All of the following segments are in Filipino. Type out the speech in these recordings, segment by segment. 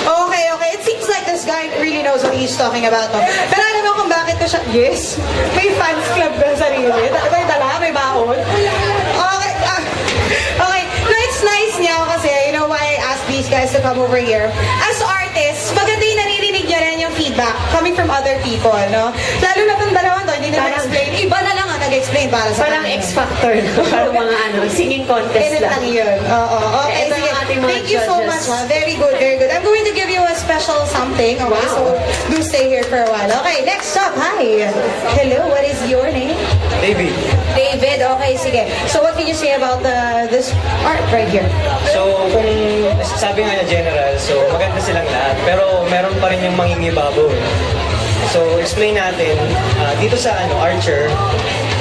Okay. It seems like this guy really knows what he's talking about. No? Pero alam mo kung bakit ko siya... Yes, may fans club na sarili. May dala, may baon. Okay. Okay. No, it's nice niya kasi, you know why I asked these guys to come over here. As artists, maganda yung naririnig niya rin yung feedback coming from other people, no? Lalo na itong dalawang to, hindi na nag-explain. Iba na lang ang nag-explain para sa Parang kanya. X-Factor, no? Parang mga singing contest Init lang yun. Oo. Okay, Ito sige. ang ating mga Thank you so judges. much, ha? Very good, very good. I'm going to give you a special something, okay? Wow. So, do stay here for a while. Okay, next up, hi. Hello, what is your name? David. David, okay, sige. So, what can you say about this art right here? So, kung sabi nga niya general, so maganda silang lahat. Pero meron pa rin yung mangingibabaw. So, explain natin. Dito sa Archer,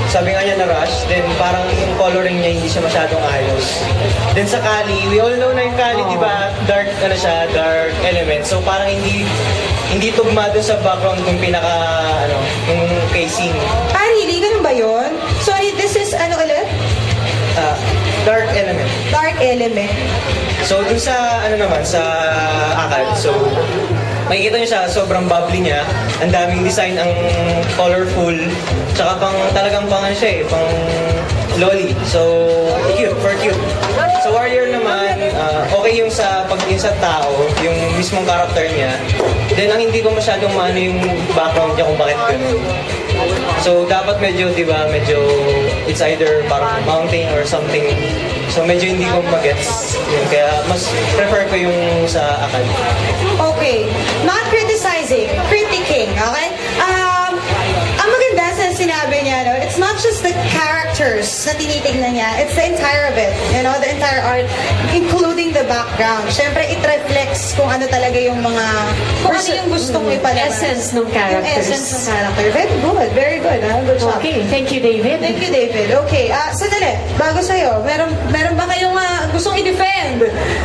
sabi nga niya na rush, then parang yung coloring niya hindi siya masyadong ayos. Then sa Kali, we all know na yung Kali, di ba? Dark, dark element. So, parang hindi tugma dun sa background kung yung casing. Really? Ganun ba yun? Sorry, this is ulit? Dark element. Dark element. So, dun sa, sa akad, so, makikita niyo siya, sobrang bubbly niya, ang daming design, ang colorful, tsaka talagang pang lolly. So, cute, for cute. So, Warrior naman, okay yung sa tao, yung mismong character niya. Then, ang hindi ko masyadong maano yung background niya kung bakit ganun. So, dapat medyo, it's either parang mountain or something. So, medyo hindi ko magets. Kaya, mas prefer ko yung sa akad. Okay. Not criticizing, critiquing, okay? Ang maganda sa sinabi niya, no, it's not just the characters na tinitignan niya, it's the entire of it, the entire art, including the background. Siyempre, it reflects kung ano talaga yung mga, kung ano yung gustong ipalabas. Essence ng characters. Yung essence ng character. Very good, ha? Good job. Okay, thank you, David. Thank you, David. Okay, sandali, bago sa'yo, meron ba kayong gustong i-defend?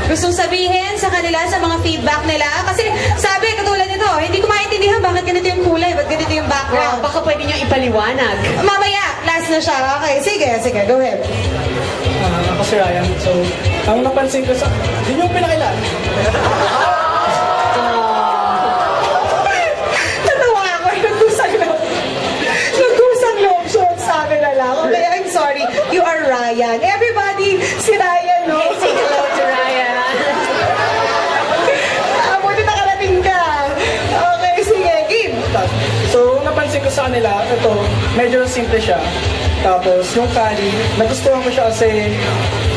Gustong sabihin sa kanila, sa mga feedback nila? Kasi sabi, katulad nito, hindi ko maintindihan bakit ganito yung kulay, bakit ganito yung background. Baka pwede nyo ipaliwanag. Mamaya, last na siya. Okay, sige, go ahead. Ako si Ryan. So, ang napansin ko yun yung pinakailan. Natawa ako, nagkusang loob siya sa akin na lang. Okay, I'm sorry. You are Ryan. Everybody, si Ryan, no? Okay, say hello to Ryan. Buti nakarating ka. Okay, sige, game. So, napansin ko sa kanila, ito, medyo simple siya. Tapos, yung Kali, nagustuhan ko siya kasi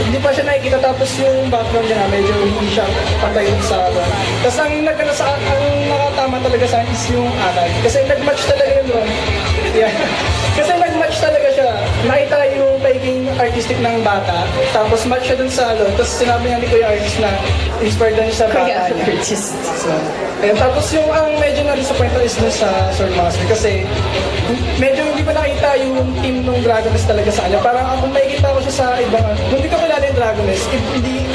hindi pa siya nakikita. Tapos, yung background niya medyo hindi siya patay sa akin. Tapos, ang nakatama talaga sa akin is yung akad. Kasi nag-match talaga yun doon. Yeah. Kasi nag-match talaga siya. Nakita yung pagiging artistic ng bata. Tapos, match siya dun sa Tapos, sinabi niya ni Kuya Artist na inspired na siya sa bata niya. So, ayun. Tapos, yung ang medyo na-disappoint is dun sa Swordmaster. Kasi, medyo hindi pa nakita yung team ng Dragoness talaga sa kanya. Parang kung makikita ko siya sa ibang, kung hindi ko kilala yung Dragoness,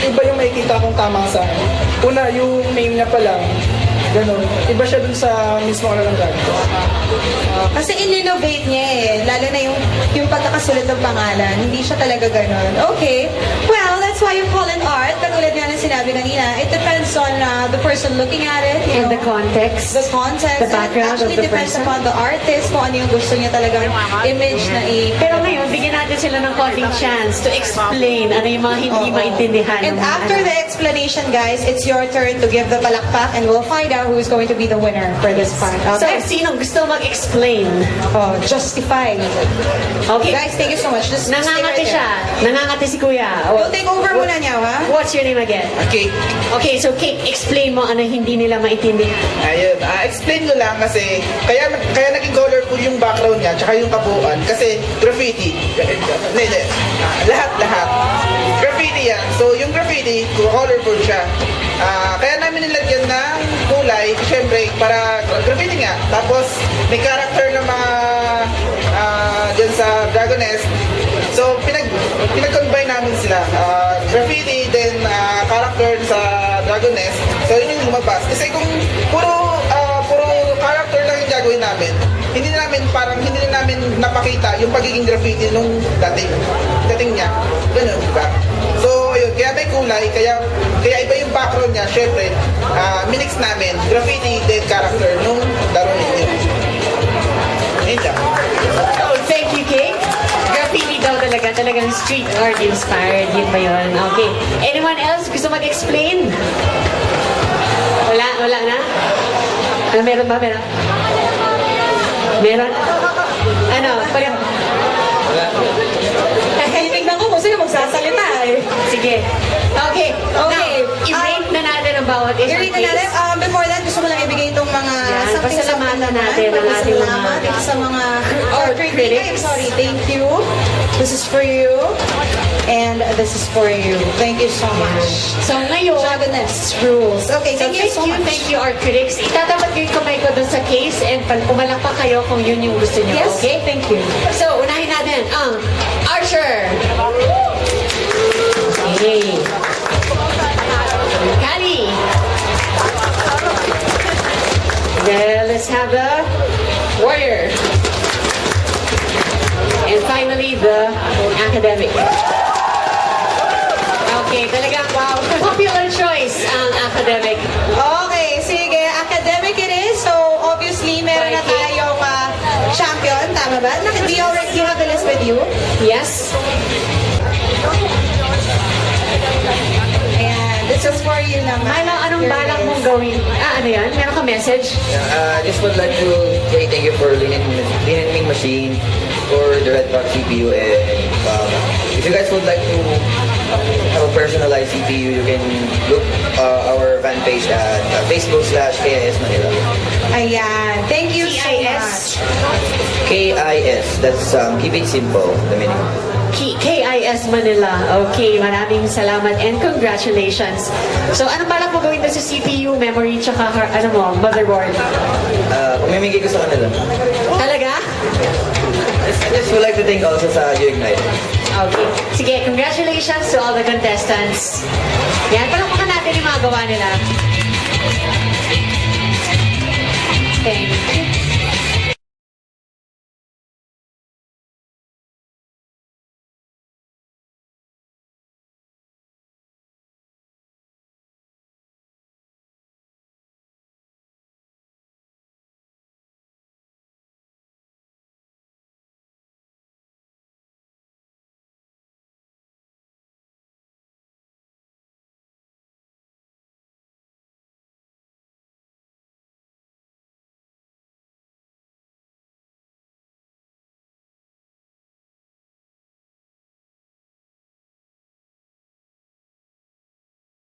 iba yung makikita kong tama sa akin. Una, yung name niya pa lang, ganun. Iba siya dun sa mismo ng Dragoness. Kasi in-innovate niya lalo na yung pagkakasulat ng pangalan, hindi siya talaga ganun. Okay, well, that's why you call it art. Katulad nga ng sinabi kanina, it depends on the person looking at it. And the context. The context. The background Actually, of the depends person. upon the artist, kung ano yung gusto niya talagang image na Pero ngayon, bigyan natin sila ng konting chance to explain ano yung mga hindi maintindihan. And ng mga after the explanation, guys, it's your turn to give the palakpak and we'll find out who's going to be the winner for this part. So, Okay? sinong gusto mag-explain? Justify. Okay. Guys, thank you so much. Just stay Nangangati right siya. Nangangati si Kuya. We'll take over muna niya, ha? What's your name again? Okay. Okay, so Kate, explain mo ano hindi nila maintindihan. Ayun, explain ko lang kasi kaya naging colorful yung background niya tsaka yung kabuuan kasi graffiti. Hindi. Lahat. Graffiti yan. So yung graffiti, colorful siya. Kaya namin nilagyan ng kulay, syempre, para graffiti nga. Tapos may character ng mga dyan sa Dragoness. So pinag-combine namin sila. Graffiti, then character sa Dragoness. So yun yung lumabas. Kasi kung puro character lang yung gagawin namin, hindi na namin pinapakita yung pagiging graffiti nung dating niya. Ganun, di ba? So, ayun, kaya may kulay, kaya iba yung background niya. Syempre, minix namin, graffiti, dead character nung laro ninyo. Ayun lang. Oh, thank you, Kay. Graffiti daw talagang street art inspired. Yun ba yun? Okay. Anyone else gusto mag-explain? Wala na? Meron ba? Meron? Ano? Tingnan ko kung sino magsasalita eh. Sige. Okay. Okay. Now, i-rate na natin ang bawat isang I-read na natin. case. Before that, gusto mo lang ibigay itong mga Yan, something pasalamatan natin ang ating mga- Pasalamat sa mga critics. I'm sorry, thank you. This is for you. And this is for you. Thank you so much. So ngayon, Jaganess rules. Okay, so thank you so much. thank you, our critics. Itatapat ko yung kamay ko dun sa case and pumalakpak kayo kung yun yung gusto nyo, Yes, okay? thank you. So, unahin natin ang Archer. Okay. Kali. Then, let's have the Warrior. And finally, the Academic. Okay, talagang wow. Popular choice ang Academic. Okay, sige. Academic it is. So, obviously, meron na tayong champion. Tama ba? Do you already have the list with you? Yes? Ayan. This is for you naman. Milo, anong Here balak it mong is. gawin? Ano yan? Meron ka message? I just would like to say thank you for Linening Machine for the Red Box CPU, and if you guys would like to have a personalized CPU, you can look our fan page at Facebook/KIS Manila. Ayan. Thank you so CIS? much. KIS, that's keep it simple, the meaning. KIS Manila. Okay, maraming salamat and congratulations. So, ano balak mo gawin doon sa CPU, memory, tsaka motherboard? Pamimigay ko sa kanila. Talaga? I just would like to thank also sa Unite. Okay. Sige, congratulations to all the contestants. Yan, palakpakan natin yung mga gawa nila. Thank you.